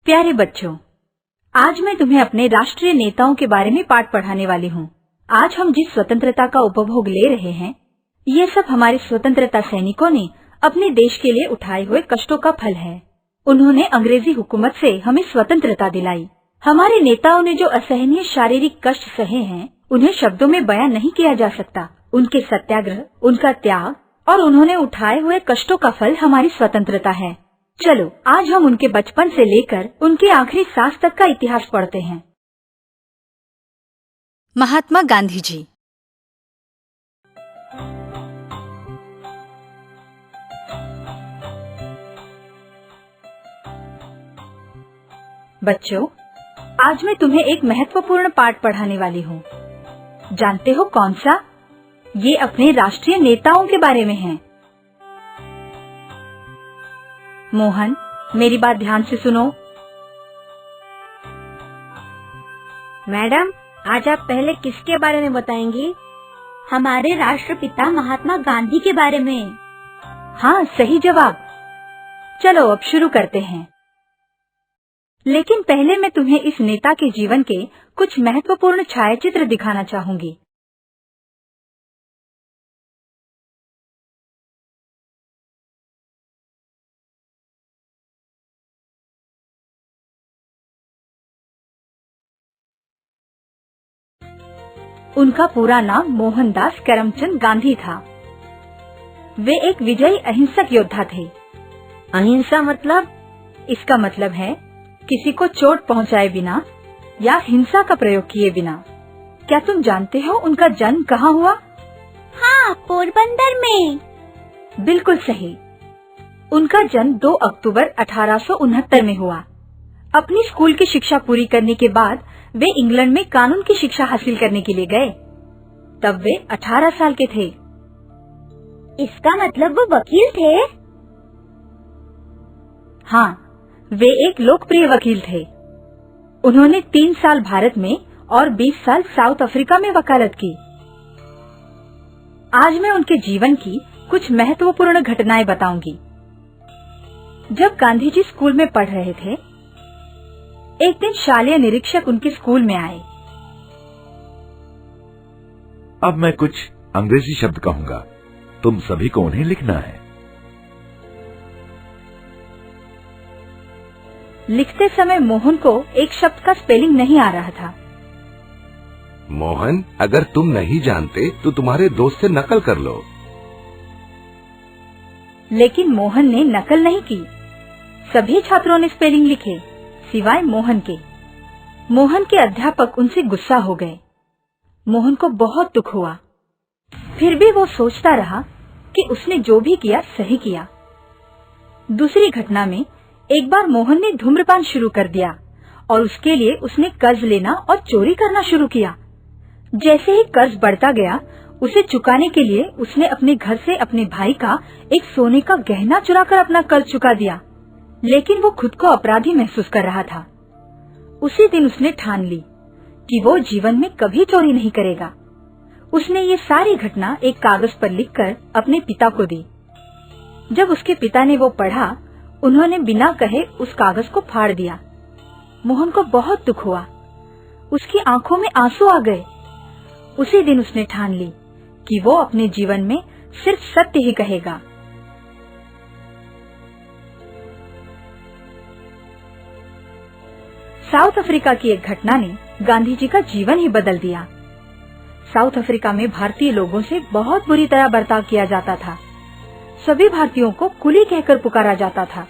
प्यारे बच्चों, आज मैं तुम्हें अपने राष्ट्रीय नेताओं के बारे में पाठ पढ़ाने वाली हूँ। आज हम जिस स्वतंत्रता का उपभोग ले रहे हैं, ये सब हमारे स्वतंत्रता सैनिकों ने अपने देश के लिए उठाए हुए कष्टों का फल है। उन्होंने अंग्रेजी हुकूमत से हमें स्वतंत्रता दिलाई। हमारे नेताओं ने जो असहनीय शारीरिक कष्ट सहे हैं, उन्हें शब्दों में बयां नहीं किया जा सकता। उनके सत्याग्रह, उनका त्याग और उन्होंने उठाए हुए कष्टों का फल हमारी स्वतंत्रता है। चलो आज हम उनके बचपन से लेकर उनके आखिरी सांस तक का इतिहास पढ़ते हैं। महात्मा गांधी जी। बच्चों, आज मैं तुम्हें एक महत्वपूर्ण पाठ पढ़ाने वाली हूँ। जानते हो कौन सा? ये अपने राष्ट्रीय नेताओं के बारे में है। मोहन, मेरी बात ध्यान से सुनो। मैडम, आज आप पहले किसके बारे में बताएंगी? हमारे राष्ट्रपिता महात्मा गांधी के बारे में। हाँ, सही जवाब। चलो अब शुरू करते हैं। लेकिन पहले मैं तुम्हें इस नेता के जीवन के कुछ महत्वपूर्ण छायाचित्र दिखाना चाहूंगी। उनका पूरा नाम मोहनदास करमचंद गांधी था। वे एक विजयी अहिंसक योद्धा थे। अहिंसा मतलब? इसका मतलब है किसी को चोट पहुंचाए बिना या हिंसा का प्रयोग किए बिना। क्या तुम जानते हो उनका जन्म कहाँ हुआ? हाँ, पोरबंदर में। बिल्कुल सही। उनका जन्म 2 अक्टूबर 1869 में हुआ। अपनी स्कूल की शिक्षा पूरी करने के बाद वे इंग्लैंड में कानून की शिक्षा हासिल करने के लिए गए। तब वे 18 साल के थे। इसका मतलब वो वकील थे? हाँ, वे एक लोकप्रिय वकील थे। उन्होंने 3 साल भारत में और 20 साल साउथ अफ्रीका में वकालत की। आज मैं उनके जीवन की कुछ महत्वपूर्ण घटनाएं बताऊंगी। जब गांधी जी स्कूल में पढ़ रहे थे, एक दिन शालेय निरीक्षक उनके स्कूल में आए। अब मैं कुछ अंग्रेजी शब्द कहूंगा, तुम सभी को उन्हें लिखना है। लिखते समय मोहन को एक शब्द का स्पेलिंग नहीं आ रहा था। मोहन, अगर तुम नहीं जानते तो तुम्हारे दोस्त से नकल कर लो। लेकिन मोहन ने नकल नहीं की। सभी छात्रों ने स्पेलिंग लिखे, सिवाय मोहन के। मोहन के अध्यापक उनसे गुस्सा हो गए। मोहन को बहुत दुख हुआ। फिर भी वो सोचता रहा कि उसने जो भी किया सही किया। दूसरी घटना में एक बार मोहन ने धूम्रपान शुरू कर दिया और उसके लिए उसने कर्ज लेना और चोरी करना शुरू किया। जैसे ही कर्ज बढ़ता गया, उसे चुकाने के लिए उसने अपने घर से अपने भाई का एक सोने का गहना चुराकर अपना कर्ज चुका दिया। लेकिन वो खुद को अपराधी महसूस कर रहा था। उसी दिन उसने ठान ली कि वो जीवन में कभी चोरी नहीं करेगा। उसने ये सारी घटना एक कागज पर लिखकर अपने पिता को दी। जब उसके पिता ने वो पढ़ा, उन्होंने बिना कहे उस कागज को फाड़ दिया। मोहन को बहुत दुख हुआ। उसकी आंखों में आंसू आ गए। उसी दिन उसने ठान ली कि वो अपने जीवन में सिर्फ सत्य ही कहेगा। साउथ अफ्रीका की एक घटना ने गांधी जी का जीवन ही बदल दिया। साउथ अफ्रीका में भारतीय लोगों से बहुत बुरी तरह बर्ताव किया जाता था। सभी भारतीयों को कुली कहकर पुकारा जाता था।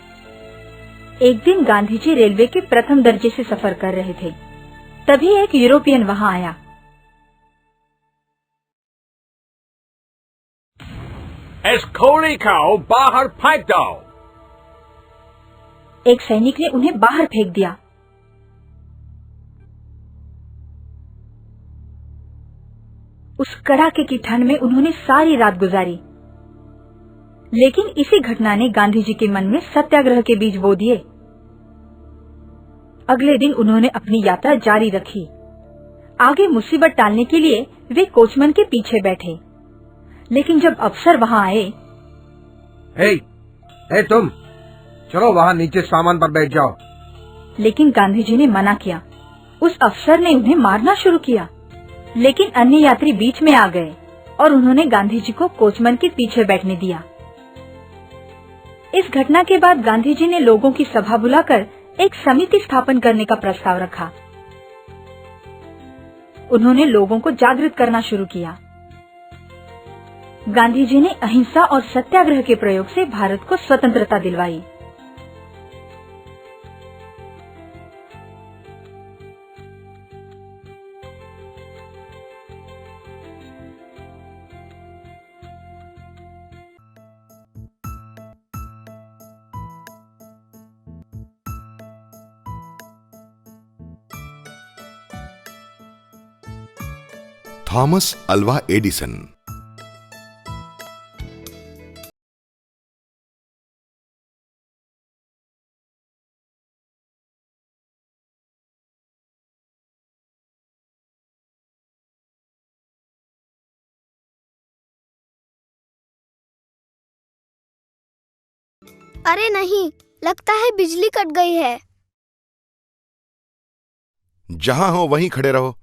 एक दिन गांधी जी रेलवे के प्रथम दर्जे से सफर कर रहे थे। तभी एक यूरोपियन वहां आया। इस खोली को बाहर फेंक दो। एक सैनिक ने उन्हें बाहर फेंक दिया। उस कड़ाके की ठंड में उन्होंने सारी रात गुजारी। लेकिन इसी घटना ने गांधी जी के मन में सत्याग्रह के बीज बो दिए। अगले दिन उन्होंने अपनी यात्रा जारी रखी। आगे मुसीबत टालने के लिए वे कोचमैन के पीछे बैठे। लेकिन जब अफसर वहां आए, हे तुम, चलो वहां नीचे सामान पर बैठ जाओ। लेकिन गांधी जी ने मना किया। उस अफसर ने उन्हें मारना शुरू किया, लेकिन अन्य यात्री बीच में आ गए और उन्होंने गांधी जी को कोचमैन के पीछे बैठने दिया। इस घटना के बाद गांधी जी ने लोगों की सभा बुलाकर एक समिति स्थापन करने का प्रस्ताव रखा। उन्होंने लोगों को जागृत करना शुरू किया। गांधी जी ने अहिंसा और सत्याग्रह के प्रयोग से भारत को स्वतंत्रता दिलवाई। Thomas Alva Edison. अरे नहीं, लगता है बिजली कट गई है। जहां हो वहीं खड़े रहो,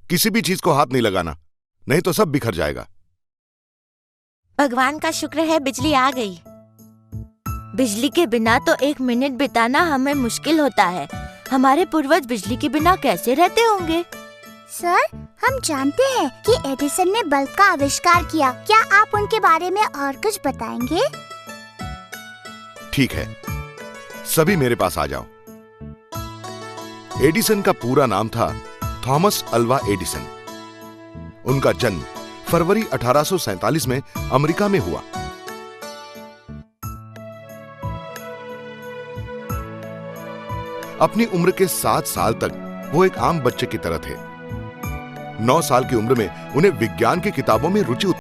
किसी भी चीज को हाथ नहीं लगाना, नहीं तो सब बिखर जाएगा। भगवान का शुक्र है बिजली आ गई। बिजली के बिना तो एक मिनट बिताना हमें मुश्किल होता है। हमारे पूर्वज बिजली के बिना कैसे रहते होंगे? सर, हम जानते हैं कि एडिसन ने बल्ब का आविष्कार किया। क्या आप उनके बारे में और कुछ बताएंगे? ठीक है, सभी मेरे पास आ जाओ। एडिसन का पूरा नाम था थॉमस अल्वा एडिसन। उनका जन्म फरवरी 1847 में अमेरिका में हुआ। अपनी उम्र के 7 साल तक वो एक आम बच्चे की तरह थे। 9 साल की उम्र में उन्हें विज्ञान की किताबों में रुचि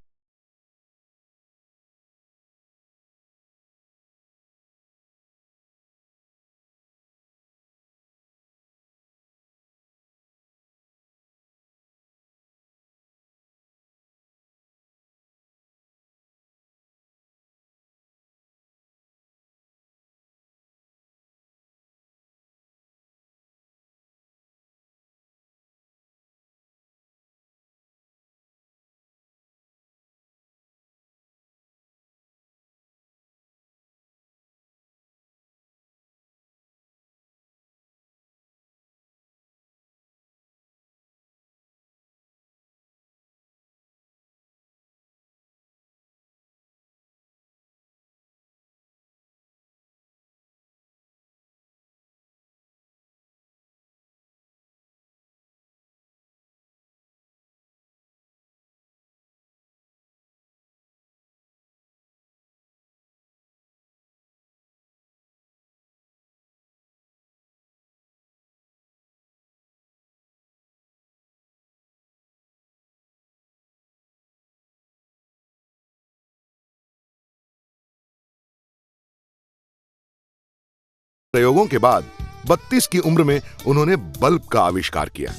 प्रयोगों के बाद 32 की उम्र में उन्होंने बल्ब का आविष्कार किया।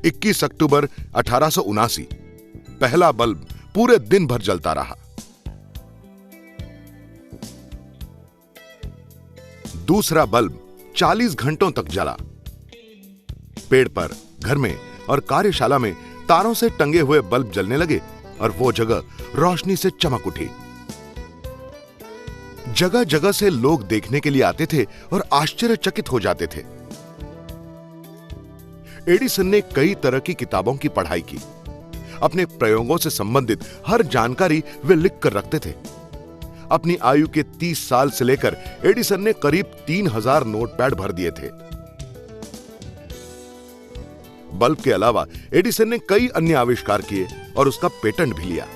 21 अक्टूबर 1879 पहला बल्ब पूरे दिन भर जलता रहा। दूसरा बल्ब 40 घंटों तक जला। पेड़ पर, घर में और कार्यशाला में तारों से टंगे हुए बल्ब जलने लगे और वो जगह रोशनी से चमक उठी। जगह जगह से लोग देखने के लिए आते थे और आश्चर्यचकित हो जाते थे। एडिसन ने कई तरह की किताबों की पढ़ाई की। अपने प्रयोगों से संबंधित हर जानकारी वे लिख कर रखते थे। अपनी आयु के 30 साल से लेकर एडिसन ने करीब 3000 नोटपैड भर दिए थे। बल्ब के अलावा एडिसन ने कई अन्य आविष्कार किए और उसका पेटेंट भी लिया।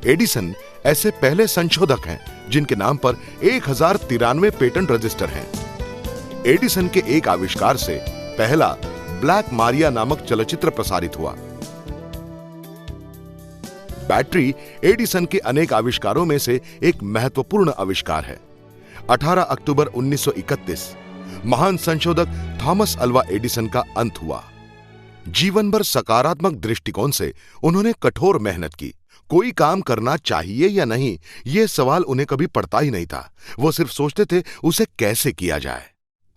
एडिसन ऐसे पहले संशोधक हैं जिनके नाम पर 1093 पेटेंट रजिस्टर हैं। एडिसन के एक आविष्कार से पहला ब्लैक मारिया नामक चलचित्र प्रसारित हुआ। बैटरी एडिसन के अनेक आविष्कारों में से एक महत्वपूर्ण आविष्कार है। 18 अक्टूबर 1931 महान संशोधक थॉमस अल्वा एडिसन का अंत हुआ। जीवन भर सकारात्मक दृष्टिकोण से उन्होंने कठोर मेहनत की, कोई काम करना चाहिए या नहीं, ये सवाल उन्हें कभी पड़ता ही नहीं था। वो सिर्फ सोचते थे उसे कैसे किया जाए।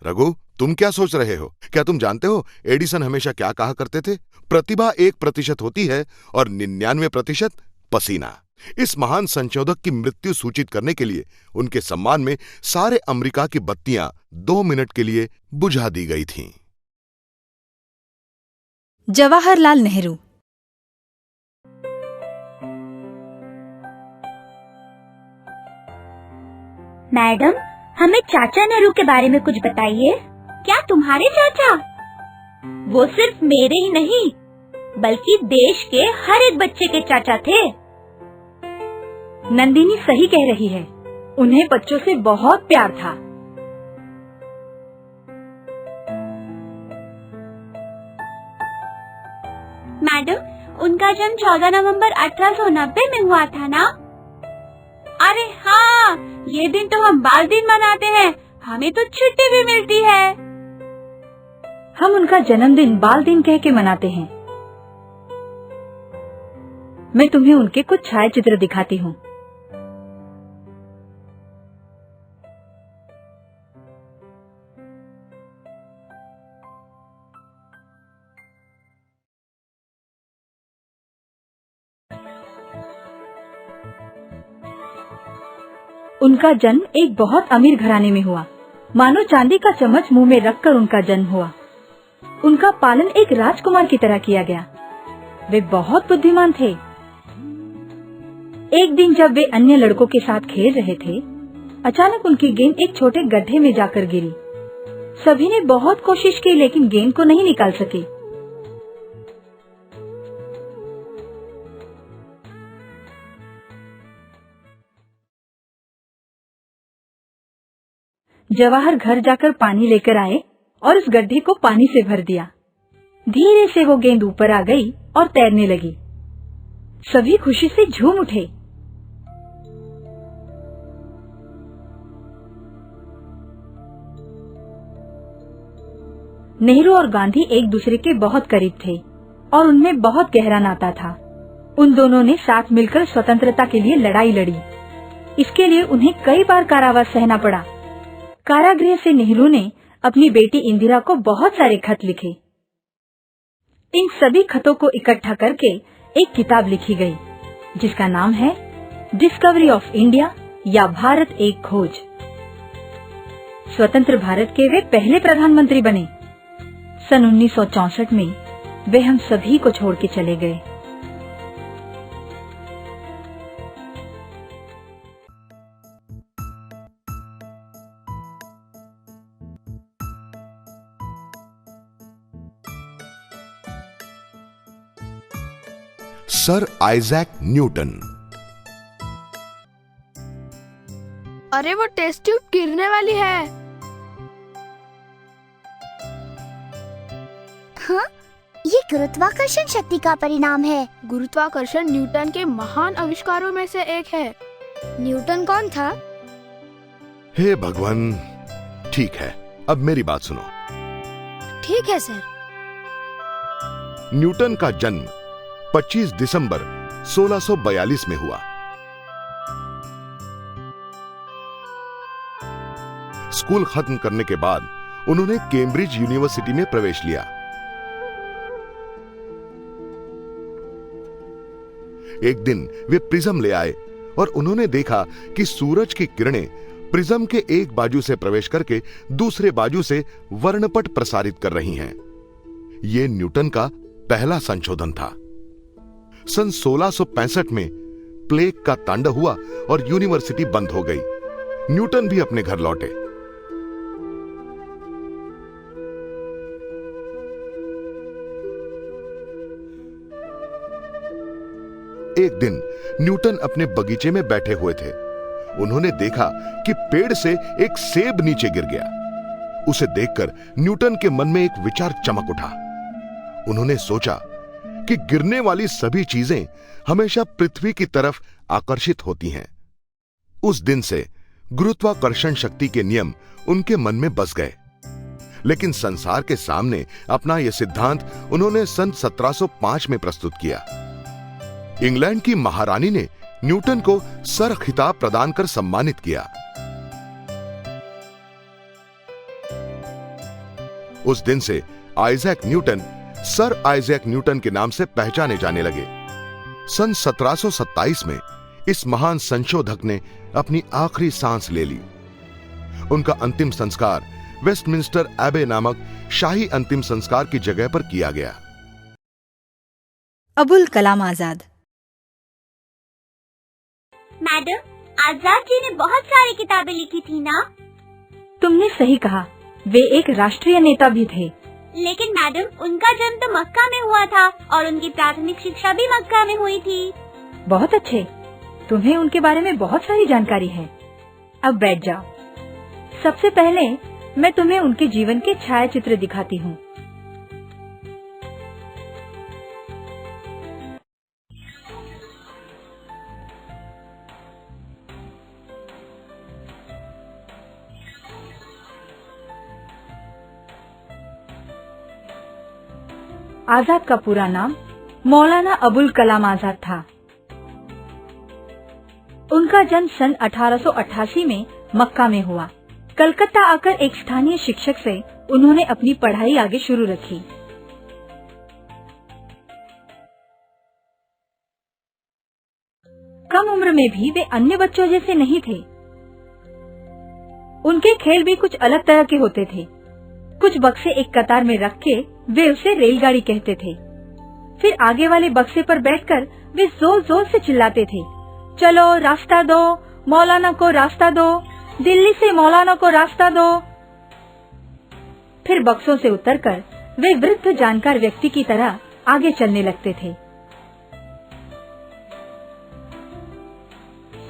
रघु, तुम क्या सोच रहे हो? क्या तुम जानते हो एडिसन हमेशा क्या कहा करते थे? प्रतिभा 1% होती है और 99% पसीना। इस महान संशोधक की मृत्यु सूचित करने के लिए उनके सम्मान में सारे अमेरिका की बत्तियां 2 मिनट के लिए बुझा दी गई थीं। जवाहरलाल नेहरू। मैडम, हमें चाचा नेहरू के बारे में कुछ बताइए। क्या तुम्हारे चाचा? वो सिर्फ मेरे ही नहीं बल्कि देश के हर एक बच्चे के चाचा थे। नंदिनी सही कह रही है, उन्हें बच्चों से बहुत प्यार था। मैडम, उनका जन्म 14 नवंबर 1890 में हुआ था ना? अरे हाँ, ये दिन तो हम बाल दिन मनाते हैं, हमें तो छुट्टी भी मिलती है। हम उनका जन्मदिन बाल दिन कह के मनाते हैं। मैं तुम्हें उनके कुछ छायाचित्र दिखाती हूँ। उनका जन्म एक बहुत अमीर घराने में हुआ। मानो चांदी का चम्मच मुंह में रखकर उनका जन्म हुआ। उनका पालन एक राजकुमार की तरह किया गया। वे बहुत बुद्धिमान थे। एक दिन जब वे अन्य लड़कों के साथ खेल रहे थे, अचानक उनकी गेंद एक छोटे गड्ढे में जाकर गिरी। सभी ने बहुत कोशिश की लेकिन गेंद को नहीं निकाल सके। जवाहर घर जाकर पानी लेकर आए और उस गड्ढे को पानी से भर दिया। धीरे से वो गेंद ऊपर आ गई और तैरने लगी। सभी खुशी से झूम उठे। नेहरू और गांधी एक दूसरे के बहुत करीब थे और उनमें बहुत गहरा नाता था। उन दोनों ने साथ मिलकर स्वतंत्रता के लिए लड़ाई लड़ी। इसके लिए उन्हें कई बार कारावास सहना पड़ा। कारागृह से नेहरू ने अपनी बेटी इंदिरा को बहुत सारे खत लिखे। इन सभी खतों को इकट्ठा करके एक किताब लिखी गई, जिसका नाम है डिस्कवरी ऑफ इंडिया या भारत एक खोज। स्वतंत्र भारत के वे पहले प्रधानमंत्री बने। सन 1964 में वे हम सभी को छोड़ के चले गए। Sir Isaac Newton. अरे वो टेस्ट ट्यूब गिरने वाली है। हाँ, ये गुरुत्वाकर्षण शक्ति का परिणाम है। गुरुत्वाकर्षण न्यूटन के महान आविष्कारों में से एक है। न्यूटन कौन था? हे भगवान, ठीक है, अब मेरी बात सुनो। ठीक है सर। न्यूटन का जन्म 25 दिसंबर 1642 में हुआ। स्कूल खत्म करने के बाद उन्होंने कैम्ब्रिज यूनिवर्सिटी में प्रवेश लिया। एक दिन वे प्रिज्म ले आए और उन्होंने देखा कि सूरज की किरणें प्रिज्म के एक बाजू से प्रवेश करके दूसरे बाजू से वर्णपट प्रसारित कर रही हैं। यह न्यूटन का पहला संशोधन था। सन 1665 में प्लेग का तांडव हुआ और यूनिवर्सिटी बंद हो गई। न्यूटन भी अपने घर लौटे। एक दिन न्यूटन अपने बगीचे में बैठे हुए थे। उन्होंने देखा कि पेड़ से एक सेब नीचे गिर गया। उसे देखकर न्यूटन के मन में एक विचार चमक उठा। उन्होंने सोचा कि गिरने वाली सभी चीजें हमेशा पृथ्वी की तरफ आकर्षित होती हैं। उस दिन से गुरुत्वाकर्षण शक्ति के नियम उनके मन में बस गए। लेकिन संसार के सामने अपना यह सिद्धांत उन्होंने सन 1705 में प्रस्तुत किया। इंग्लैंड की महारानी ने न्यूटन को सर खिताब प्रदान कर सम्मानित किया। उस दिन से Isaac Newton sir Isaac Newton के नाम से पहचाने जाने लगे। सन 1727 में इस महान संशोधक ने अपनी आखिरी सांस ले ली। उनका अंतिम संस्कार वेस्टमिंस्टर एबे नामक शाही अंतिम संस्कार की जगह पर किया गया। अबुल कलाम आजाद। मैडम, आजाद जी ने बहुत सारी किताबें लिखी थी ना? तुमने सही कहा, वे एक राष्ट्रीय नेता भी थे। लेकिन मैडम, उनका जन्म तो मक्का में हुआ था और उनकी प्राथमिक शिक्षा भी मक्का में हुई थी। बहुत अच्छे, तुम्हें उनके बारे में बहुत सारी जानकारी है। अब बैठ जाओ। सबसे पहले मैं तुम्हें उनके जीवन के छायाचित्र दिखाती हूँ। आजाद का पूरा नाम मौलाना अबुल कलाम आजाद था। उनका जन्म सन 1888 में मक्का में हुआ। कलकत्ता आकर एक स्थानीय शिक्षक से उन्होंने अपनी पढ़ाई आगे शुरू रखी। कम उम्र में भी वे अन्य बच्चों जैसे नहीं थे। उनके खेल भी कुछ अलग तरह के होते थे। कुछ बक्से एक कतार में रख के वे उसे रेलगाड़ी कहते थे। फिर आगे वाले बक्से पर बैठकर वे जोर जोर से चिल्लाते थे, चलो रास्ता दो, मौलाना को रास्ता दो, दिल्ली से मौलाना को रास्ता दो। फिर बक्सों से उतरकर वे वृद्ध जानकार व्यक्ति की तरह आगे चलने लगते थे।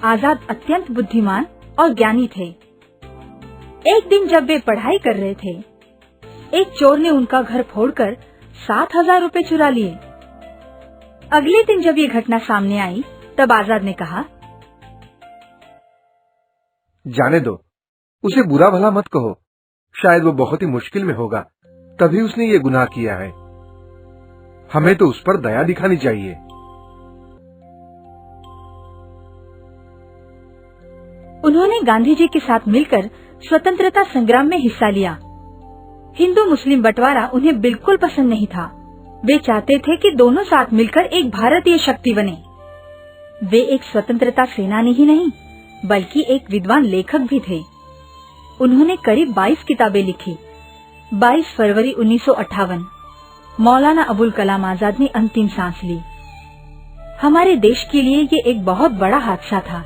आजाद अत्यंत बुद्धिमान और ज्ञानी थे। एक दिन जब वे पढ़ाई कर रहे थे, एक चोर ने उनका घर फोड़कर 7,000 रुपए चुरा लिए। अगले दिन जब ये घटना सामने आई, तब आजाद ने कहा, जाने दो, उसे बुरा भला मत कहो, शायद वो बहुत ही मुश्किल में होगा, तभी उसने ये गुनाह किया है। हमें तो उस पर दया दिखानी चाहिए। उन्होंने गांधी जी के साथ मिलकर स्वतंत्रता संग्राम में हिस्सा लिया। हिंदू मुस्लिम बंटवारा उन्हें बिल्कुल पसंद नहीं था। वे चाहते थे कि दोनों साथ मिलकर एक भारतीय शक्ति बने। वे एक स्वतंत्रता सेनानी ही नहीं, बल्कि एक विद्वान लेखक भी थे। उन्होंने करीब 22 किताबें लिखी। 22 फरवरी 1958 मौलाना अबुल कलाम आजाद ने अंतिम सांस ली। हमारे देश के लिए ये एक बहुत बड़ा हादसा था।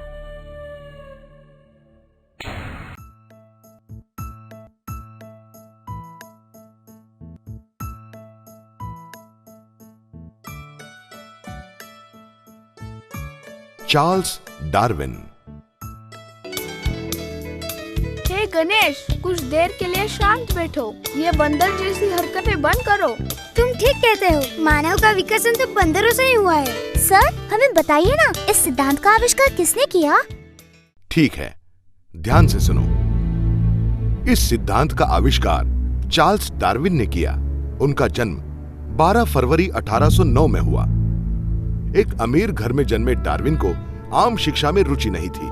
Charles Darwin. हे गणेश, कुछ देर के लिए शांत बैठो। ये बंदर जैसी हरकतें बंद करो। तुम ठीक कहते हो, मानव का विकसन तो बंदरों से ही हुआ है। सर, हमें बताइए ना, इस सिद्धांत का आविष्कार किसने किया? ठीक है, ध्यान से सुनो। इस सिद्धांत का आविष्कार चार्ल्स डार्विन ने किया। उनका जन्म 12 फरवरी 1809 में हुआ। एक अमीर घर में जन्मे डार्विन को आम शिक्षा में रुचि नहीं थी।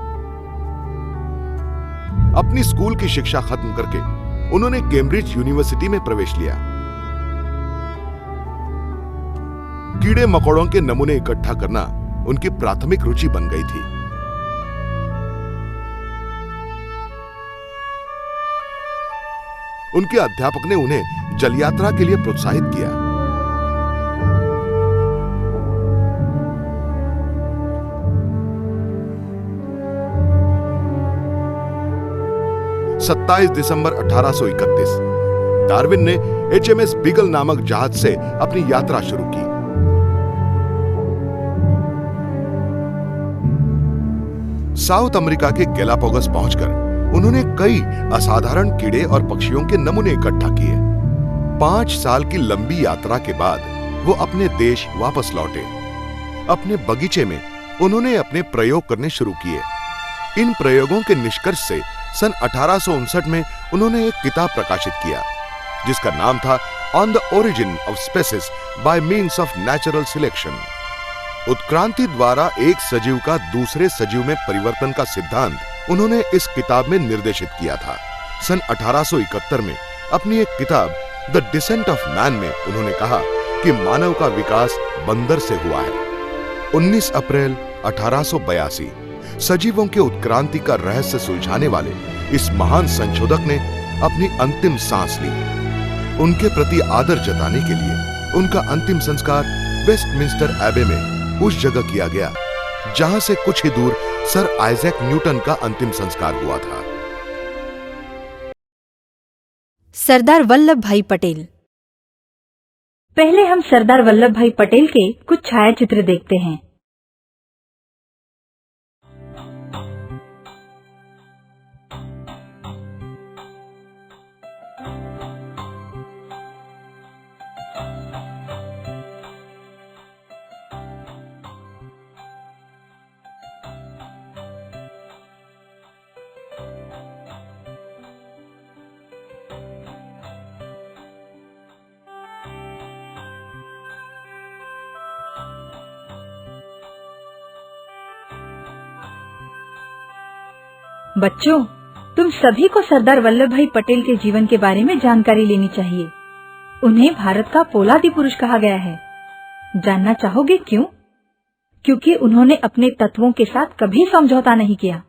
अपनी स्कूल की शिक्षा खत्म करके उन्होंने कैम्ब्रिज यूनिवर्सिटी में प्रवेश लिया। कीड़े मकोड़ों के नमूने इकट्ठा करना उनकी प्राथमिक रुचि बन गई थी। उनके अध्यापक ने उन्हें जल यात्रा के लिए प्रोत्साहित किया। 27 दिसंबर 1831 डार्विन ने HMS बीगल नामक जहाज से अपनी यात्रा शुरू की। साउथ अमेरिका के गैलापागोस पहुंचकर उन्होंने कई असाधारण कीड़े और पक्षियों के नमूने इकट्ठा किए। 5 साल की लंबी यात्रा के बाद वो अपने देश वापस लौटे। अपने बगीचे में उन्होंने अपने प्रयोग करने शुरू किए। इन प्रयोगों के निष्कर्ष से सन 1859 में उन्होंने एक किताब प्रकाशित किया, जिसका नाम था on the origin of species by means of natural selection. उत्क्रांति द्वारा एक सजीव का दूसरे सजीव में परिवर्तन का सिद्धांत उन्होंने इस किताब में निर्देशित किया था। सन 1871 में अपनी एक किताब द डिसेंट ऑफ मैन में उन्होंने कहा कि मानव का विकास बंदर से हुआ है। 19 अप्रैल 1882 सजीवों के उत्क्रांति का रहस्य सुलझाने वाले इस महान संशोधक ने अपनी अंतिम सांस ली। उनके प्रति आदर जताने के लिए उनका अंतिम संस्कार वेस्टमिंस्टर एबे में उस जगह किया गया जहां से कुछ ही दूर सर आइजैक न्यूटन का अंतिम संस्कार हुआ था। सरदार वल्लभ भाई पटेल। पहले हम सरदार वल्लभ भाई पटेल के कुछ छायाचित्र देखते हैं। बच्चों, तुम सभी को सरदार वल्लभ भाई पटेल के जीवन के बारे में जानकारी लेनी चाहिए। उन्हें भारत का पोलादी पुरुष कहा गया है। जानना चाहोगे क्यों? क्योंकि उन्होंने अपने तत्वों के साथ कभी समझौता नहीं किया।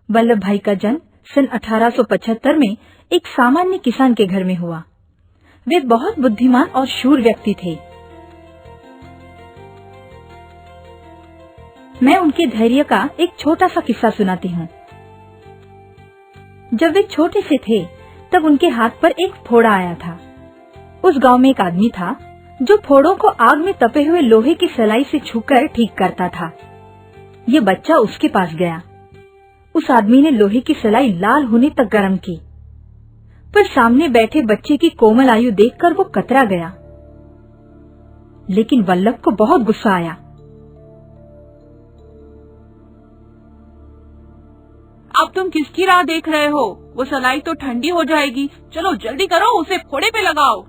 वल्लभ भाई का जन्म सन 1875 में एक सामान्य किसान के घर में हुआ। वे बहुत बुद्धिमान और शूर व्यक्ति थे। मैं उनके धैर्य का एक छोटा सा किस्सा सुनाती हूँ। जब वे छोटे से थे तब उनके हाथ पर एक फोड़ा आया था। उस गांव में एक आदमी था जो फोड़ों को आग में तपे हुए लोहे की सलाई से छूकर ठीक करता था। ये बच्चा उसके पास गया। उस आदमी ने लोहे की सलाई लाल होने तक गर्म की, पर सामने बैठे बच्चे की कोमल आयु देखकर वो कतरा गया। लेकिन वल्लभ को बहुत गुस्सा आया। अब तुम किसकी राह देख रहे हो? वो सलाई तो ठंडी हो जाएगी। चलो जल्दी करो, उसे फोड़े पे लगाओ।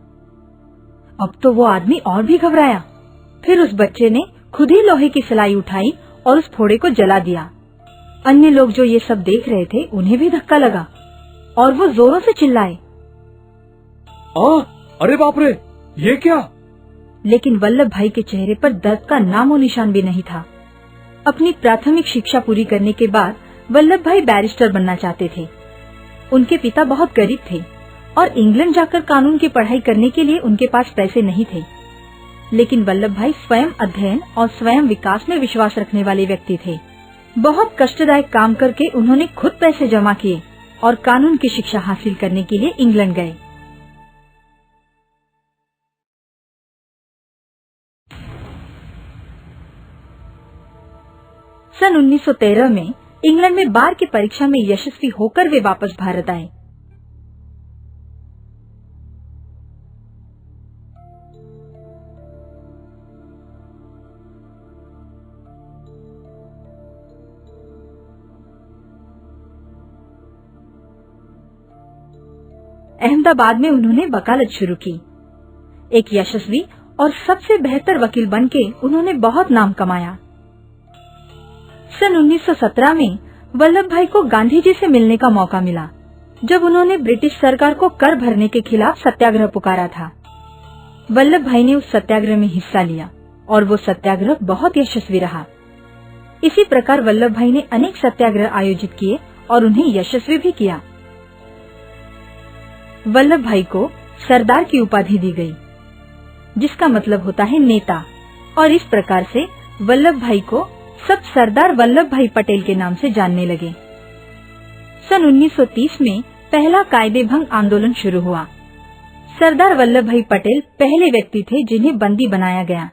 अब तो वो आदमी और भी घबराया। फिर उस बच्चे ने खुद ही लोहे की सलाई उठाई और उस फोड़े को जला दिया। अन्य लोग जो ये सब देख रहे थे उन्हें भी धक्का लगा और वो जोरों से चिल्लाए, अरे बाप रे, ये क्या? लेकिन वल्लभ भाई के चेहरे पर दर्द का नामो निशान भी नहीं था। अपनी प्राथमिक शिक्षा पूरी करने के बाद वल्लभ भाई बैरिस्टर बनना चाहते थे। उनके पिता बहुत गरीब थे और इंग्लैंड जाकर कानून की पढ़ाई करने के लिए उनके पास पैसे नहीं थे। लेकिन वल्लभ भाई स्वयं अध्ययन और स्वयं विकास में विश्वास रखने वाले व्यक्ति थे। बहुत कष्टदायक काम करके उन्होंने खुद पैसे जमा किए और कानून की शिक्षा हासिल करने के लिए इंग्लैंड गए। सन 1913 में इंग्लैंड में बार की परीक्षा में यशस्वी होकर वे वापस भारत आए। अहमदाबाद में उन्होंने वकालत शुरू की। एक यशस्वी और सबसे बेहतर वकील बनके उन्होंने बहुत नाम कमाया। सन 1917 में वल्लभ भाई को गांधी जी से मिलने का मौका मिला, जब उन्होंने ब्रिटिश सरकार को कर भरने के खिलाफ सत्याग्रह पुकारा था। वल्लभ भाई ने उस सत्याग्रह में हिस्सा लिया और वो सत्याग्रह बहुत यशस्वी रहा। इसी प्रकार वल्लभ भाई ने अनेक सत्याग्रह आयोजित किए और उन्हें यशस्वी भी किया। वल्लभ भाई को सरदार की उपाधि दी गई, जिसका मतलब होता है नेता, और इस प्रकार से वल्लभ भाई को सब सरदार वल्लभ भाई पटेल के नाम से जानने लगे। सन 1930 में पहला कायदे भंग आंदोलन शुरू हुआ। सरदार वल्लभ भाई पटेल पहले व्यक्ति थे जिन्हें बंदी बनाया गया।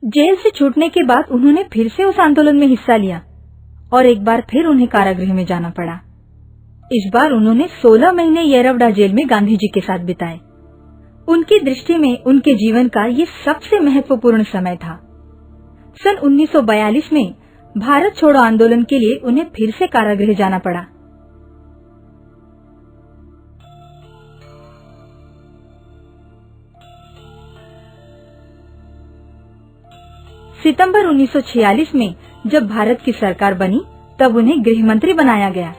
जेल से छूटने के बाद उन्होंने फिर से उस आंदोलन में हिस्सा लिया और एक बार फिर उन्हें कारागृह में जाना पड़ा। इस बार उन्होंने 16 महीने येरवडा जेल में गांधी जी के साथ बिताए। उनकी दृष्टि में उनके जीवन का ये सबसे महत्वपूर्ण समय था। सन 1942 में भारत छोड़ो आंदोलन के लिए उन्हें फिर से कारागृह जाना पड़ा। सितंबर 1946 में जब भारत की सरकार बनी तब उन्हें गृह मंत्री बनाया गया।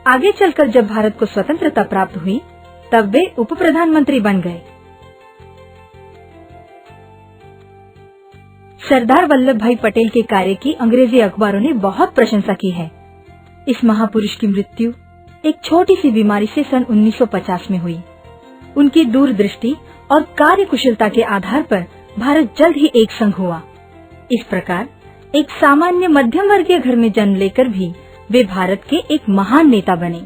आगे चलकर जब भारत को स्वतंत्रता प्राप्त हुई तब वे उप प्रधानमंत्री बन गए। सरदार वल्लभ भाई पटेल के कार्य की अंग्रेजी अखबारों ने बहुत प्रशंसा की है। इस महापुरुष की मृत्यु एक छोटी सी बीमारी से सन 1950 में हुई। उनकी दूरदृष्टि और कार्यकुशलता के आधार पर भारत जल्द ही एक संघ हुआ। इस प्रकार एक सामान्य मध्यम वर्गीय घर में जन्म लेकर भी वे भारत के एक महान नेता बने।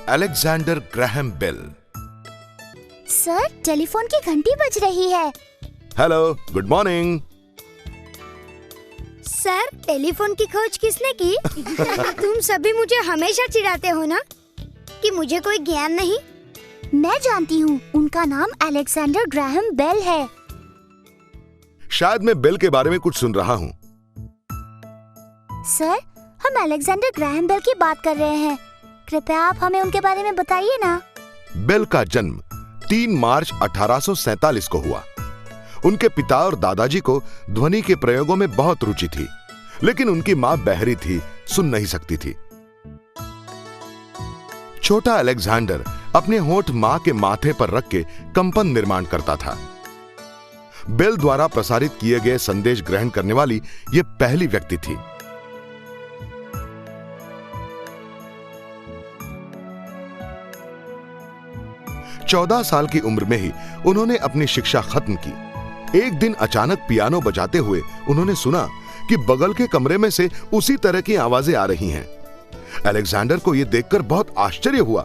Alexander Graham Bell. Sir, telephone की घंटी बज रही है। Hello, good morning. Sir, telephone की खोज किसने की? तुम सभी मुझे हमेशा चिढ़ाते हो ना कि मुझे कोई ज्ञान नहीं। मैं जानती हूँ, उनका नाम अलेक्जेंडर ग्राहम बेल है। शायद मैं बेल के बारे में कुछ सुन रहा हूँ। सर, हम अलेक्जेंडर ग्राहम बेल की बात कर रहे हैं। कृपया आप हमें उनके बारे में बताइए ना। बेल का जन्म 3 मार्च 1847 को हुआ। उनके पिता और दादाजी को ध्वनि के प्रयोगों में बहुत रुचि थी, लेकिन उनकी मां बहरी थी, सुन नहीं सकती थी। छोटा अलेक्जेंडर अपने होंठ मां के माथे पर रख के कंपन निर्माण करता था। बेल द्वारा प्रसारित किए गए संदेश ग्रहण करने वाली यह पहली व्यक्ति थी। चौदह साल की उम्र में ही उन्होंने अपनी शिक्षा खत्म की। एक दिन अचानक पियानो बजाते हुए उन्होंने सुना कि बगल के कमरे में से उसी तरह की आवाजें आ रही हैं। अलेक्जेंडर को यह देखकर बहुत आश्चर्य हुआ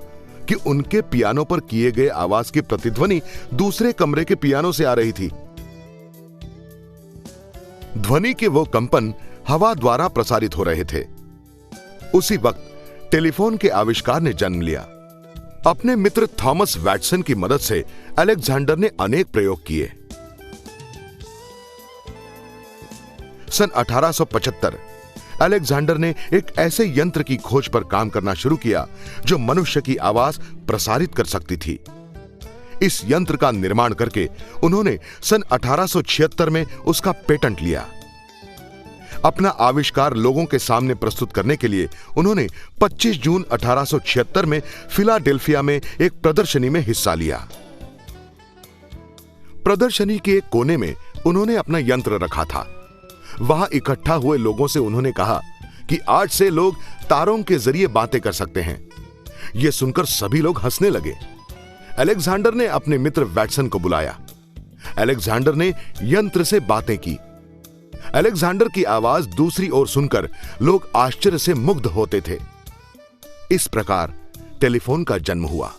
कि उनके पियानो पर किए गए आवाज की प्रतिध्वनि दूसरे कमरे के पियानो से आ रही थी। ध्वनि के वो कंपन हवा द्वारा प्रसारित हो रहे थे। उसी वक्त टेलीफोन के आविष्कार ने जन्म लिया। अपने मित्र थॉमस वैटसन की मदद से अलेक्जेंडर ने अनेक प्रयोग किए। सन 1875 अलेक्जेंडर ने एक ऐसे यंत्र की खोज पर काम करना शुरू किया जो मनुष्य की आवाज प्रसारित कर सकती थी। इस यंत्र का निर्माण करके उन्होंने सन 1876 में उसका पेटेंट लिया। अपना आविष्कार लोगों के सामने प्रस्तुत करने के लिए उन्होंने 25 जून 1876 में फिलाडेल्फिया में एक प्रदर्शनी में हिस्सा लिया। प्रदर्शनी के एक कोने में उन्होंने अपना यंत्र रखा था। वहां इकट्ठा हुए लोगों से उन्होंने कहा कि आज से लोग तारों के जरिए बातें कर सकते हैं। यह सुनकर सभी लोग हंसने लगे। अलेक्जेंडर ने अपने मित्र वैटसन को बुलाया। अलेक्जेंडर ने यंत्र से बातें की। अलेक्जेंडर की आवाज दूसरी ओर सुनकर लोग आश्चर्य से मुग्ध होते थे। इस प्रकार टेलीफोन का जन्म हुआ।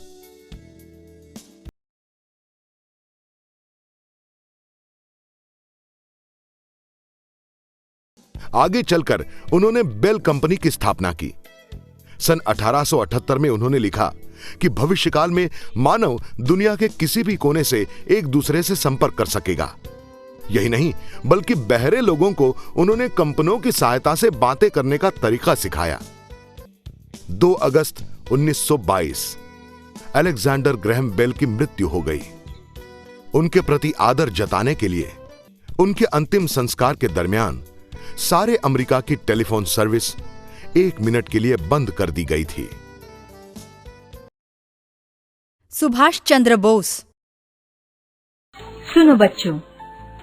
आगे चलकर उन्होंने बेल कंपनी की स्थापना की। सन 1878 में उन्होंने लिखा कि भविष्यकाल में मानव दुनिया के किसी भी कोने से एक दूसरे से संपर्क कर सकेगा। यही नहीं बल्कि बहरे लोगों को उन्होंने कंपनों की सहायता से बातें करने का तरीका सिखाया। 2 अगस्त 1922 अलेक्जेंडर ग्राहम बेल की मृत्यु हो गई। उनके प्रति आदर जताने के लिए उनके अंतिम संस्कार के दरमियान सारे अमेरिका की टेलीफोन सर्विस 1 मिनट के लिए बंद कर दी गई थी। सुभाष चंद्र बोस। सुनो बच्चों,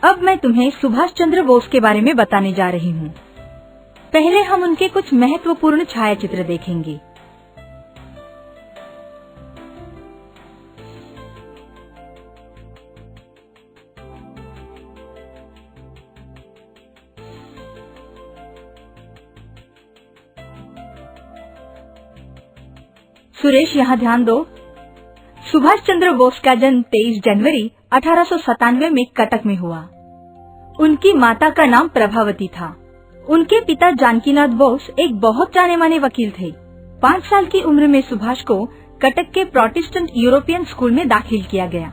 अब मैं तुम्हें सुभाष चंद्र बोस के बारे में बताने जा रही हूँ। पहले हम उनके कुछ महत्वपूर्ण छायाचित्र देखेंगे। सुरेश, यहाँ ध्यान दो। सुभाष चंद्र बोस का जन्म 23 जनवरी 1897 में कटक में हुआ। उनकी माता का नाम प्रभावती था। उनके पिता जानकीनाथ बोस एक बहुत जाने माने वकील थे। 5 साल की उम्र में सुभाष को कटक के प्रोटेस्टेंट यूरोपियन स्कूल में दाखिल किया गया।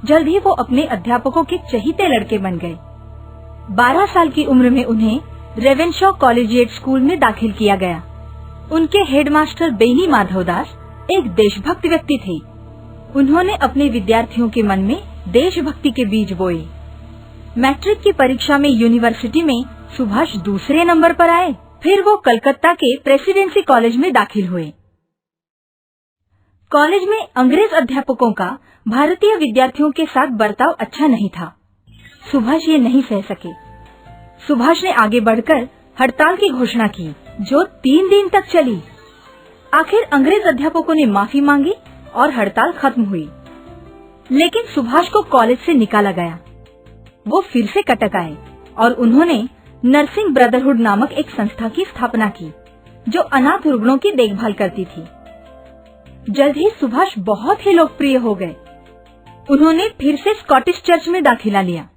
जल्द ही वो अपने अध्यापकों के चहीते लड़के बन गए। 12 साल की उम्र में उन्हें रेवेनशॉ कॉलेजिएट स्कूल में दाखिल किया गया। उनके हेडमास्टर बेनी माधवदास एक देशभक्त व्यक्ति थे। उन्होंने अपने विद्यार्थियों के मन में देशभक्ति के बीज बोए। मैट्रिक की परीक्षा में यूनिवर्सिटी में सुभाष दूसरे नंबर पर आए। फिर वो कलकत्ता के प्रेसिडेंसी कॉलेज में दाखिल हुए। कॉलेज में अंग्रेज अध्यापकों का भारतीय विद्यार्थियों के साथ बर्ताव अच्छा नहीं था। सुभाष ये नहीं सह सके। सुभाष ने आगे बढ़कर हड़ताल की घोषणा की, जो 3 दिन तक चली। आखिर अंग्रेज अध्यापकों ने माफी मांगी और हड़ताल खत्म हुई। लेकिन सुभाष को कॉलेज से निकाला गया। वो फिर से कटक आए और उन्होंने नर्सिंग ब्रदरहुड नामक एक संस्था की स्थापना की, जो अनाथ रुग्णों की देखभाल करती थी। जल्द ही सुभाष बहुत ही लोकप्रिय हो गए। उन्होंने फिर से स्कॉटिश चर्च में दाखिला लिया।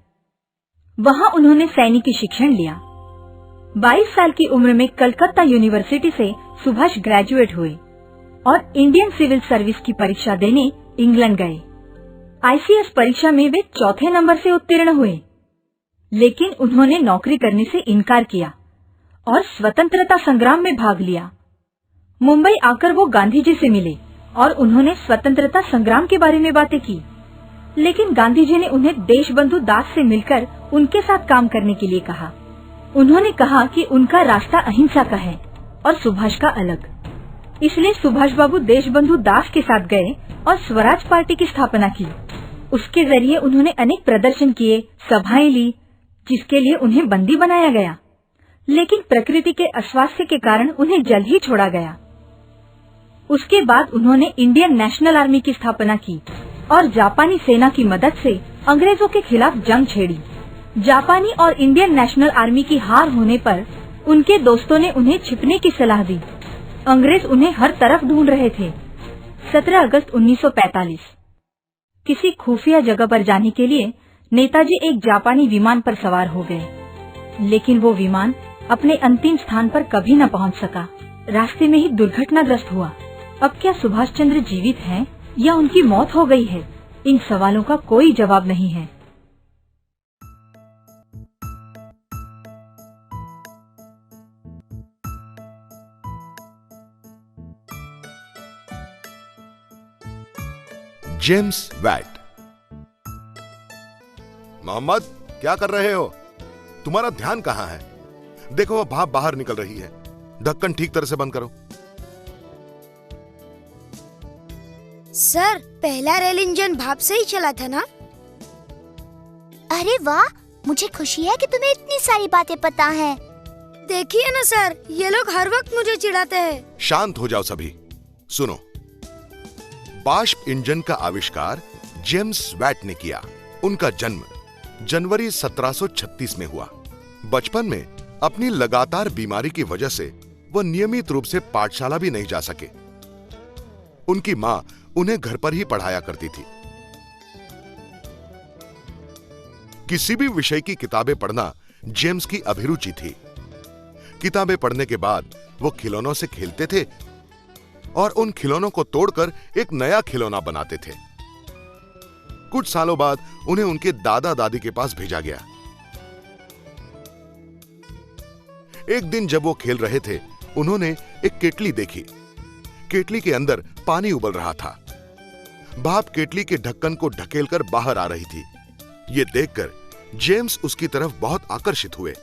वहाँ उन्होंने सैनिकी शिक्षण लिया। 22 साल की उम्र में कलकत्ता यूनिवर्सिटी से सुभाष ग्रेजुएट हुए और इंडियन सिविल सर्विस की परीक्षा देने इंग्लैंड गए। ICS परीक्षा में वे चौथे नंबर से उत्तीर्ण हुए, लेकिन उन्होंने नौकरी करने से इनकार किया और स्वतंत्रता संग्राम में भाग लिया। मुंबई आकर वो गांधी जी से मिले और उन्होंने स्वतंत्रता संग्राम के बारे में बातें की। लेकिन गांधी जी ने उन्हें देशबंधु दास से मिलकर उनके साथ काम करने के लिए कहा। उन्होंने कहा कि उनका रास्ता अहिंसा का है और सुभाष का अलग। इसलिए सुभाष बाबू देशबंधु दास के साथ गए और स्वराज पार्टी की स्थापना की। उसके जरिए उन्होंने अनेक प्रदर्शन किए, सभाएं ली, जिसके लिए उन्हें बंदी बनाया गया। लेकिन प्रकृति के अस्वास्थ्य के कारण उन्हें जल्द ही छोड़ा गया। उसके बाद उन्होंने इंडियन नेशनल आर्मी की स्थापना की और जापानी सेना की मदद से अंग्रेजों के खिलाफ जंग छेड़ी। जापानी और इंडियन नेशनल आर्मी की हार होने पर उनके दोस्तों ने उन्हें छिपने की सलाह दी। अंग्रेज उन्हें हर तरफ ढूंढ रहे थे। 17 अगस्त 1945 किसी खुफिया जगह पर जाने के लिए नेताजी एक जापानी विमान पर सवार हो गए, लेकिन वो विमान अपने अंतिम स्थान पर कभी न पहुंच सका। रास्ते में ही दुर्घटनाग्रस्त हुआ। अब क्या सुभाष चंद्र जीवित हैं या उनकी मौत हो गई है? इन सवालों का कोई जवाब नहीं है। James VAT. मोहम्मद, क्या कर रहे हो? तुम्हारा ध्यान कहाँ है? देखो वो भाप बाहर निकल रही है। ढक्कन ठीक तरह से बंद करो। सर, पहला रेल इंजन भाप से ही चला था ना? अरे वाह, मुझे खुशी है कि तुम्हें इतनी सारी बातें पता हैं। देखिए ना सर, ये लोग हर वक्त मुझे चिढ़ाते हैं। शांत हो जाओ सभी। सुनो, बाष्प इंजन का आविष्कार जेम्स वैट ने किया। उनका जन्म जनवरी 1736 में हुआ। बचपन में अपनी लगातार बीमारी की वजह से वो नियमित रूप से पाठशाला भी नहीं जा सके। उनकी मां उन्हें घर पर ही पढ़ाया करती थी। किसी भी विषय की किताबें पढ़ना जेम्स की अभिरुचि थी। किताबें पढ़ने के बाद वो खिलौनों से खेलते थे और उन खिलौनों को तोड़कर एक नया खिलौना बनाते थे। कुछ सालों बाद उन्हें उनके दादा दादी के पास भेजा गया। एक दिन जब वो खेल रहे थे, उन्होंने एक केटली देखी। केटली के अंदर पानी उबल रहा था। भाप केटली के ढक्कन को ढकेलकर बाहर आ रही थी। ये देखकर जेम्स उसकी तरफ बहुत आकर्षित हुए।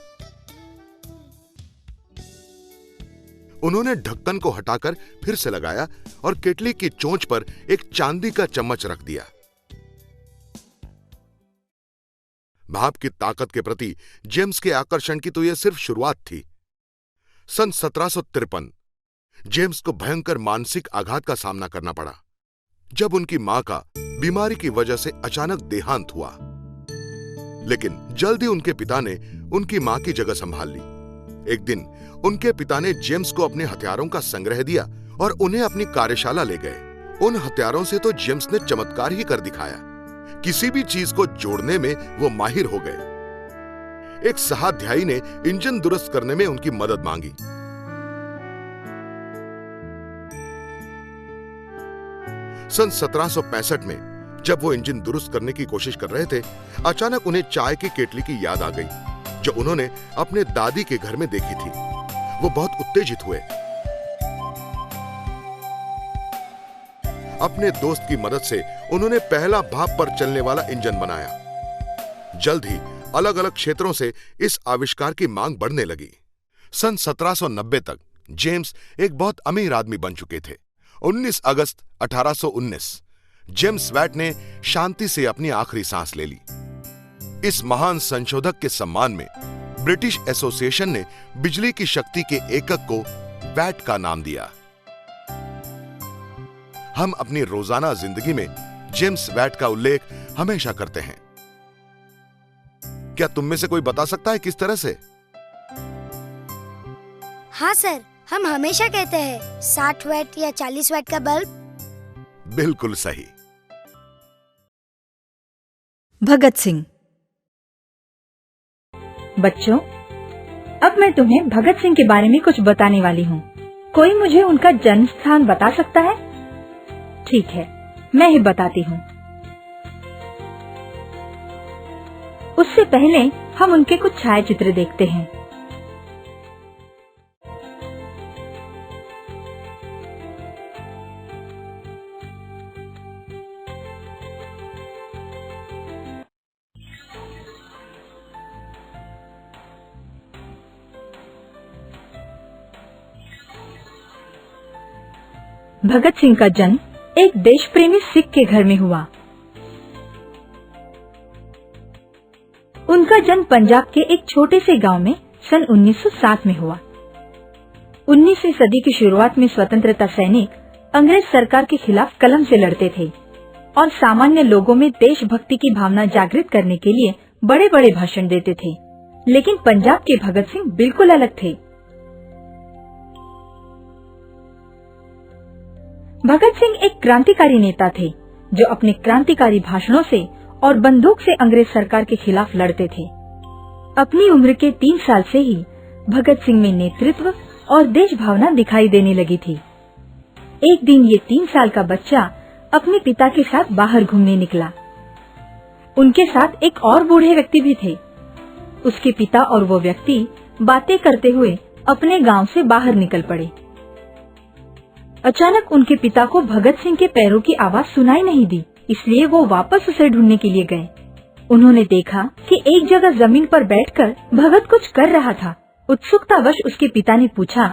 उन्होंने ढक्कन को हटाकर फिर से लगाया और केटली की चोंच पर एक चांदी का चम्मच रख दिया। भाप की ताकत के प्रति जेम्स के आकर्षण की तो यह सिर्फ शुरुआत थी। सन 1753 जेम्स को भयंकर मानसिक आघात का सामना करना पड़ा, जब उनकी मां का बीमारी की वजह से अचानक देहांत हुआ। लेकिन जल्द ही उनके पिता ने उनकी मां की जगह संभाल ली। एक दिन उनके पिता ने जेम्स को अपने हथियारों का संग्रह दिया और उन्हें अपनी कार्यशाला ले गए। उन हथियारों से तो जेम्स ने चमत्कार ही कर दिखाया। किसी भी चीज को जोड़ने में वो माहिर हो गए। एक सहाध्यायी ने इंजन दुरुस्त करने में उनकी मदद मांगी। सन 1765 में जब वो इंजन दुरुस्त करने की कोशिश कर रहे थे, अचानक उन्हें चाय की केटली की याद आ गई, जो उन्होंने अपने दादी के घर में देखी थी। वो बहुत उत्तेजित हुए। अपने दोस्त की मदद से उन्होंने पहला भाप पर चलने वाला इंजन बनाया। जल्द ही अलग अलग क्षेत्रों से इस आविष्कार की मांग बढ़ने लगी। सन 1790 तक जेम्स एक बहुत अमीर आदमी बन चुके थे। 19 अगस्त 1819 जेम्स वैट ने शांति से अपनी आखिरी सांस ले ली। इस महान संशोधक के सम्मान में ब्रिटिश एसोसिएशन ने बिजली की शक्ति के एकक को वैट का नाम दिया। हम अपनी रोजाना जिंदगी में जेम्स वैट का उल्लेख हमेशा करते हैं। क्या तुम में से कोई बता सकता है किस तरह से? हाँ सर, हम हमेशा कहते हैं 60 वैट या 40 वैट का बल्ब। बिल्कुल सही। भगत सिंह। बच्चों, अब मैं तुम्हें भगत सिंह के बारे में कुछ बताने वाली हूँ। कोई मुझे उनका जन्म स्थान बता सकता है? ठीक है, मैं ही बताती हूँ। उससे पहले हम उनके कुछ छायाचित्र देखते हैं। भगत सिंह का जन्म एक देश प्रेमी सिख के घर में हुआ। उनका जन्म पंजाब के एक छोटे से गांव में सन 1907 में हुआ। 19वीं सदी की शुरुआत में स्वतंत्रता सैनिक अंग्रेज सरकार के खिलाफ कलम से लड़ते थे और सामान्य लोगों में देशभक्ति की भावना जागृत करने के लिए बड़े बड़े भाषण देते थे। लेकिन पंजाब के भगत सिंह बिल्कुल अलग थे। भगत सिंह एक क्रांतिकारी नेता थे जो अपने क्रांतिकारी भाषणों से और बंदूक से अंग्रेज सरकार के खिलाफ लड़ते थे। अपनी उम्र के 3 साल से ही भगत सिंह में नेतृत्व और देश भावना दिखाई देने लगी थी। एक दिन ये 3 साल का बच्चा अपने पिता के साथ बाहर घूमने निकला। उनके साथ एक और बूढ़े व्यक्ति भी थे। उसके पिता और वो व्यक्ति बातें करते हुए अपने गांव से बाहर निकल पड़े। अचानक उनके पिता को भगत सिंह के पैरों की आवाज सुनाई नहीं दी, इसलिए वो वापस उसे ढूंढने के लिए गए। उन्होंने देखा कि एक जगह जमीन पर बैठकर भगत कुछ कर रहा था। उत्सुकतावश उसके पिता ने पूछा,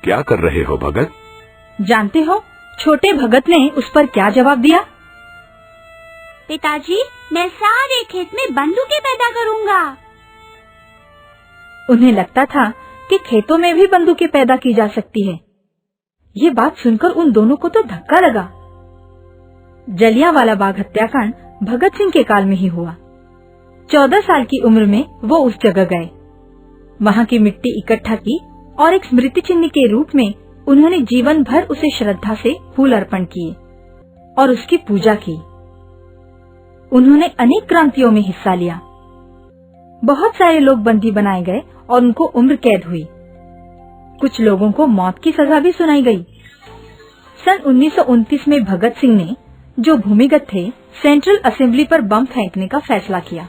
क्या कर रहे हो भगत? जानते हो छोटे भगत ने उस पर क्या जवाब दिया? पिताजी, मैं सारे खेत में बंदूकें पैदा करूंगा। उन्हें लगता था कि खेतों में भी बंदूकें पैदा की जा सकती है। ये बात सुनकर उन दोनों को तो धक्का लगा। जलियांवाला बाग हत्याकांड भगत सिंह के काल में ही हुआ। 14 साल की उम्र में वो उस जगह गए, वहाँ की मिट्टी इकट्ठा की और एक स्मृति चिन्ह के रूप में उन्होंने जीवन भर उसे श्रद्धा से फूल अर्पण किए और उसकी पूजा की। उन्होंने अनेक क्रांतियों में हिस्सा लिया। बहुत सारे लोग बंदी बनाए गए और उनको उम्र कैद हुई। कुछ लोगों को मौत की सजा भी सुनाई गई। सन 1929 में भगत सिंह ने, जो भूमिगत थे, सेंट्रल असेंबली पर बम फेंकने का फैसला किया।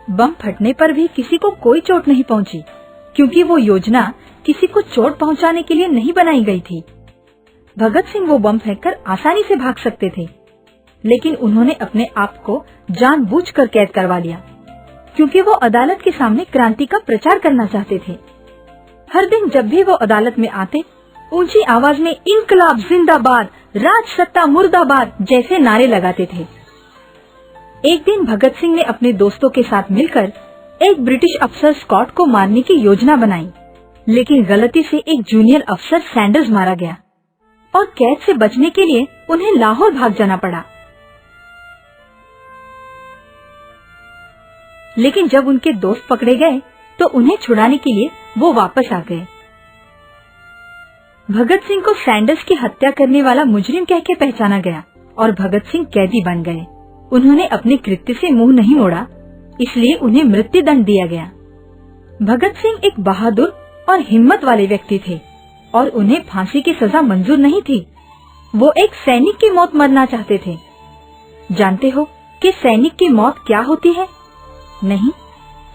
बम फटने पर भी किसी को कोई चोट नहीं पहुंची, क्योंकि वो योजना किसी को चोट पहुंचाने के लिए नहीं बनाई गई थी। भगत सिंह वो बम फेंककर आसानी से भाग सकते थे, लेकिन उन्होंने अपने आप को जानबूझकर कैद करवा लिया, क्योंकि वो अदालत के सामने क्रांति का प्रचार करना चाहते थे। हर दिन जब भी वो अदालत में आते, ऊंची आवाज में इनकलाब जिंदाबाद, राज सत्ता मुर्दाबाद जैसे नारे लगाते थे। एक दिन भगत सिंह ने अपने दोस्तों के साथ मिलकर एक ब्रिटिश अफसर स्कॉट को मारने की योजना बनाई, लेकिन गलती से एक जूनियर अफसर सैंडर्स मारा गया और कैद से बचने के लिए उन्हें लाहौर भाग जाना पड़ा। लेकिन जब उनके दोस्त पकड़े गए तो उन्हें छुड़ाने के लिए वो वापस आ गए। भगत सिंह को सैंडर्स की हत्या करने वाला मुजरिम कह के पहचाना गया और भगत सिंह कैदी बन गए। उन्होंने अपने कृत्य से मुंह नहीं मोड़ा, इसलिए उन्हें मृत्यु दंड दिया गया। भगत सिंह एक बहादुर और हिम्मत वाले व्यक्ति थे और उन्हें फांसी की सजा मंजूर नहीं थी। वो एक सैनिक की मौत मरना चाहते थे। जानते हो कि सैनिक की मौत क्या होती है? नहीं,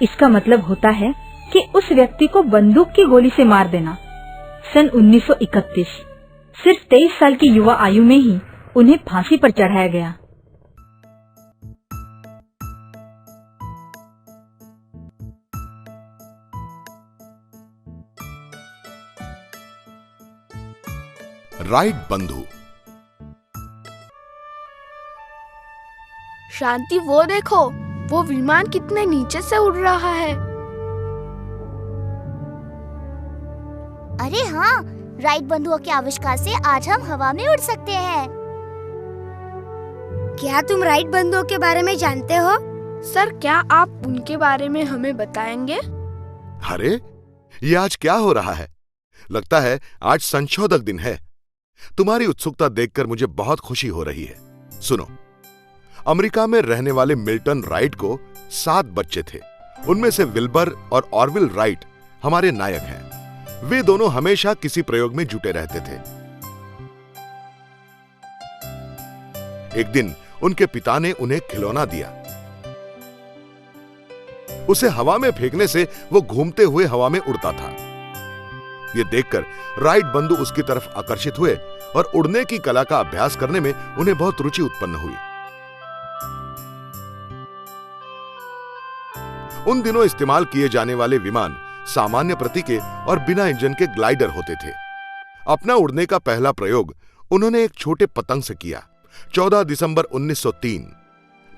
इसका मतलब होता है कि उस व्यक्ति को बंदूक की गोली से मार देना। सन 1931 सिर्फ 23 साल की युवा आयु में ही उन्हें फांसी पर चढ़ाया गया। राइट बंधु। शांति, वो देखो, वो विमान कितने नीचे से उड़ रहा है। अरे हाँ, राइट बंधुओं के आविष्कार से आज हम हवा में उड़ सकते हैं। क्या तुम राइट बंधुओं के बारे में जानते हो? सर, क्या आप उनके बारे में हमें बताएंगे? अरे, ये आज क्या हो रहा है? लगता है आज संशोधक दिन है। तुम्हारी उत्सुकता देखकर मुझे बहुत खुशी हो रही है। सुनो, अमेरिका में रहने वाले मिल्टन राइट को 7 बच्चे थे। उनमें से विल्बर और ऑरविल राइट हमारे नायक हैं। वे दोनों हमेशा किसी प्रयोग में जुटे रहते थे। एक दिन उनके पिता ने उन्हें खिलौना दिया। उसे हवा में फेंकने से वो घूमते हुए हवा में उड़ता था। ये देखकर राइट बंधु उसकी तरफ आकर्षित हुए और उड़ने की कला का अभ्यास करने में उन्हें बहुत रुचि उत्पन्न हुई। उन दिनों इस्तेमाल किए जाने वाले विमान सामान्य प्रति के और बिना इंजन के ग्लाइडर होते थे। अपना उड़ने का पहला प्रयोग उन्होंने एक छोटे पतंग से किया। 14 दिसंबर 1903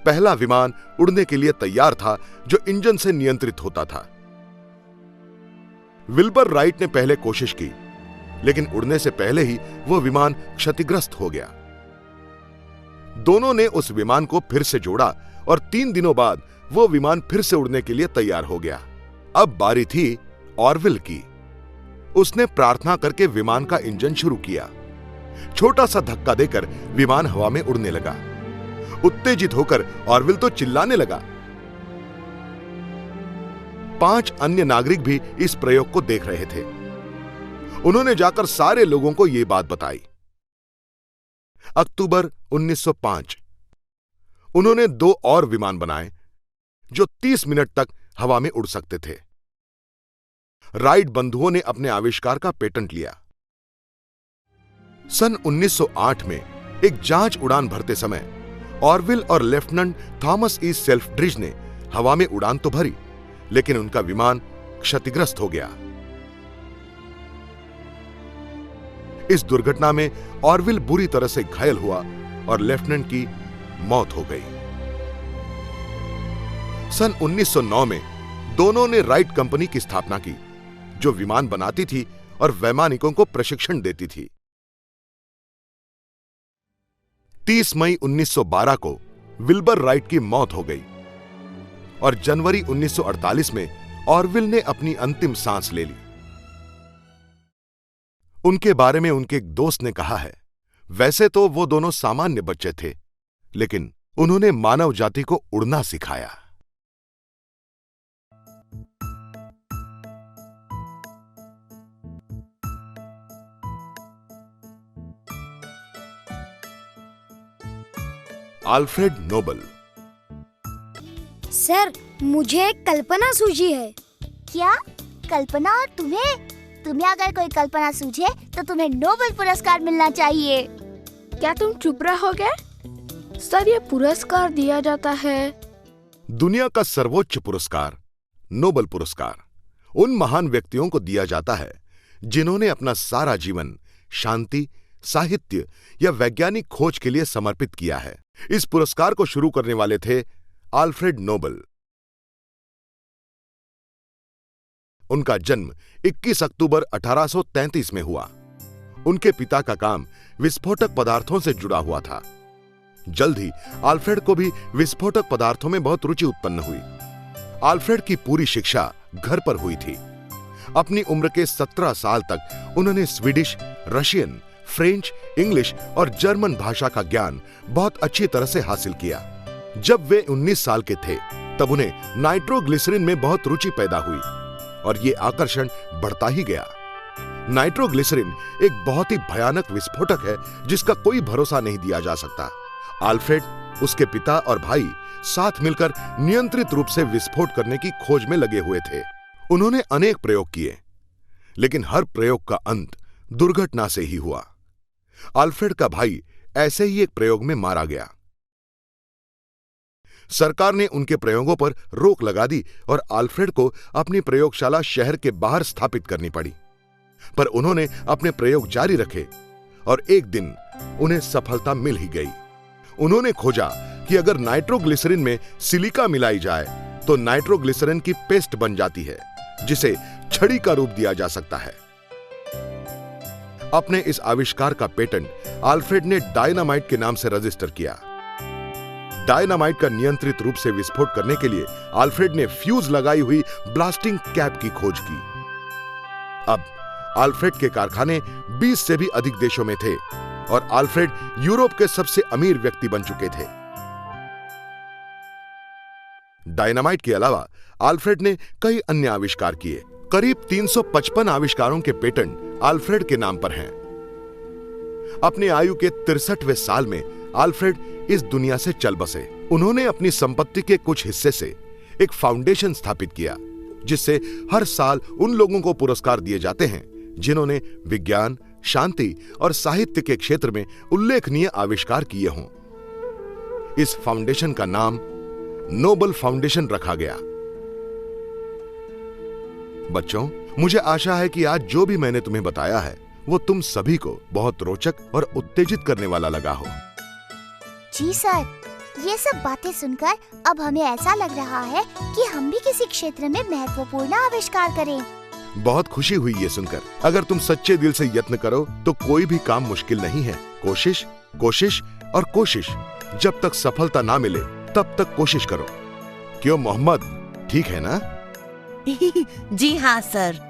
पहला विमान उड़ने के लिए तैयार था, जो इंजन से नियंत्रित होता था। विल्बर राइट ने पहले कोशिश की, लेकिन उड़ने से पहले ही वो विमान क्षतिग्रस्त हो गया। दोनों ने उस विमान को फिर से जोड़ा और 3 दिनों बाद वो विमान फिर से उड़ने के लिए तैयार हो गया। अब बारी थी ऑरविल की। उसने प्रार्थना करके विमान का इंजन शुरू किया। छोटा सा धक्का देकर विमान हवा में उड़ने लगा। उत्तेजित होकर ऑरविल तो चिल्लाने लगा। 5 अन्य नागरिक भी इस प्रयोग को देख रहे थे। उन्होंने जाकर सारे लोगों को यह बात बताई। अक्टूबर 1905 उन्होंने 2 और विमान बनाए जो 30 मिनट तक हवा में उड़ सकते थे। राइट बंधुओं ने अपने आविष्कार का पेटेंट लिया। सन 1908 में एक जांच उड़ान भरते समय ऑरविल और लेफ्टिनेंट थॉमस ई सेल्फ्रिज ने हवा में उड़ान तो भरी, लेकिन उनका विमान क्षतिग्रस्त हो गया। इस दुर्घटना में ऑरविल बुरी तरह से घायल हुआ और लेफ्टिनेंट की मौत हो गई। सन 1909 में दोनों ने राइट कंपनी की स्थापना की, जो विमान बनाती थी और वैमानिकों को प्रशिक्षण देती थी। 30 मई 1912 को विल्बर राइट की मौत हो गई और जनवरी 1948 में ऑरविल ने अपनी अंतिम सांस ले ली। उनके बारे में उनके एक दोस्त ने कहा है, वैसे तो वो दोनों सामान्य बच्चे थे, लेकिन उन्होंने मानव जाति को उड़ना सिखाया। Alfred Nobel. सर, मुझे एक कल्पना सूझी है। क्या कल्पना? और तुम्हें अगर कोई कल्पना सूझे तो तुम्हें नोबेल पुरस्कार मिलना चाहिए। क्या तुम चुप रहोगे? सर, ये पुरस्कार दिया जाता है। दुनिया का सर्वोच्च पुरस्कार नोबेल पुरस्कार उन महान व्यक्तियों को दिया जाता है जिन्होंने अपना सारा जीवन शांति, साहित्य या वैज्ञानिक खोज के लिए समर्पित किया है। इस पुरस्कार को शुरू करने वाले थे अल्फ्रेड नोबल। उनका जन्म 21 अक्टूबर 1833 में हुआ। उनके पिता का काम विस्फोटक पदार्थों से जुड़ा हुआ था। जल्द ही अल्फ्रेड को भी विस्फोटक पदार्थों में बहुत रुचि उत्पन्न हुई। अल्फ्रेड की पूरी शिक्षा घर पर हुई थी। अपनी उम्र के 17 साल तक उन्होंने स्वीडिश, रशियन, फ्रेंच, इंग्लिश और जर्मन भाषा का ज्ञान बहुत अच्छी तरह से हासिल किया। जब वे 19 साल के थे तब उन्हें नाइट्रोग्लिसरीन में बहुत रुचि पैदा हुई और ये आकर्षण बढ़ता ही गया। नाइट्रोग्लिसरीन एक बहुत ही भयानक विस्फोटक है जिसका कोई भरोसा नहीं दिया जा सकता। अल्फ्रेड, उसके पिता और भाई साथ मिलकर नियंत्रित रूप से विस्फोट करने की खोज में लगे हुए थे। उन्होंने अनेक प्रयोग किए, लेकिन हर प्रयोग का अंत दुर्घटना से ही हुआ। अल्फ्रेड का भाई ऐसे ही एक प्रयोग में मारा गया। सरकार ने उनके प्रयोगों पर रोक लगा दी और अल्फ्रेड को अपनी प्रयोगशाला शहर के बाहर स्थापित करनी पड़ी। पर उन्होंने अपने प्रयोग जारी रखे और एक दिन उन्हें सफलता मिल ही गई। उन्होंने खोजा कि अगर नाइट्रोग्लिसरीन में सिलिका मिलाई जाए तो नाइट्रोग्लिसरीन की पेस्ट बन जाती है, जिसे छड़ी का रूप दिया जा सकता है। अपने इस आविष्कार का पेटेंट अल्फ्रेड ने डायनामाइट के नाम से रजिस्टर किया। डायनामाइट का नियंत्रित रूप से विस्फोट करने के लिए अल्फ्रेड ने फ्यूज लगाई हुई ब्लास्टिंग कैप की खोज की। अब अल्फ्रेड के कारखाने 20 से भी अधिक देशों में थे और अल्फ्रेड यूरोप के सबसे अमीर व्यक्ति बन चुके थे। डायनामाइट के अलावा अल्फ्रेड ने कई अन्य आविष्कार किए। करीब 355 आविष्कारों के पेटेंट अल्फ्रेड के नाम पर हैं। अपनी आयु के 63वें साल में अल्फ्रेड इस दुनिया से चल बसे। उन्होंने अपनी संपत्ति के कुछ हिस्से से एक फाउंडेशन स्थापित किया, जिससे हर साल उन लोगों को पुरस्कार दिए जाते हैं जिन्होंने विज्ञान, शांति और साहित्य के क्षेत्र में उल्लेखनीय आविष्कार किए हों। इस फाउंडेशन का नाम नोबल फाउंडेशन रखा गया। बच्चों, मुझे आशा है कि आज जो भी मैंने तुम्हें बताया है वो तुम सभी को बहुत रोचक और उत्तेजित करने वाला लगा हो। जी सर, ये सब बातें सुनकर अब हमें ऐसा लग रहा है कि हम भी किसी क्षेत्र में महत्वपूर्ण आविष्कार करें। बहुत खुशी हुई ये सुनकर। अगर तुम सच्चे दिल से यत्न करो तो कोई भी काम मुश्किल नहीं है। कोशिश, कोशिश और कोशिश। जब तक सफलता ना मिले तब तक कोशिश करो। क्यों मोहम्मद, ठीक है ना? जी हाँ सर।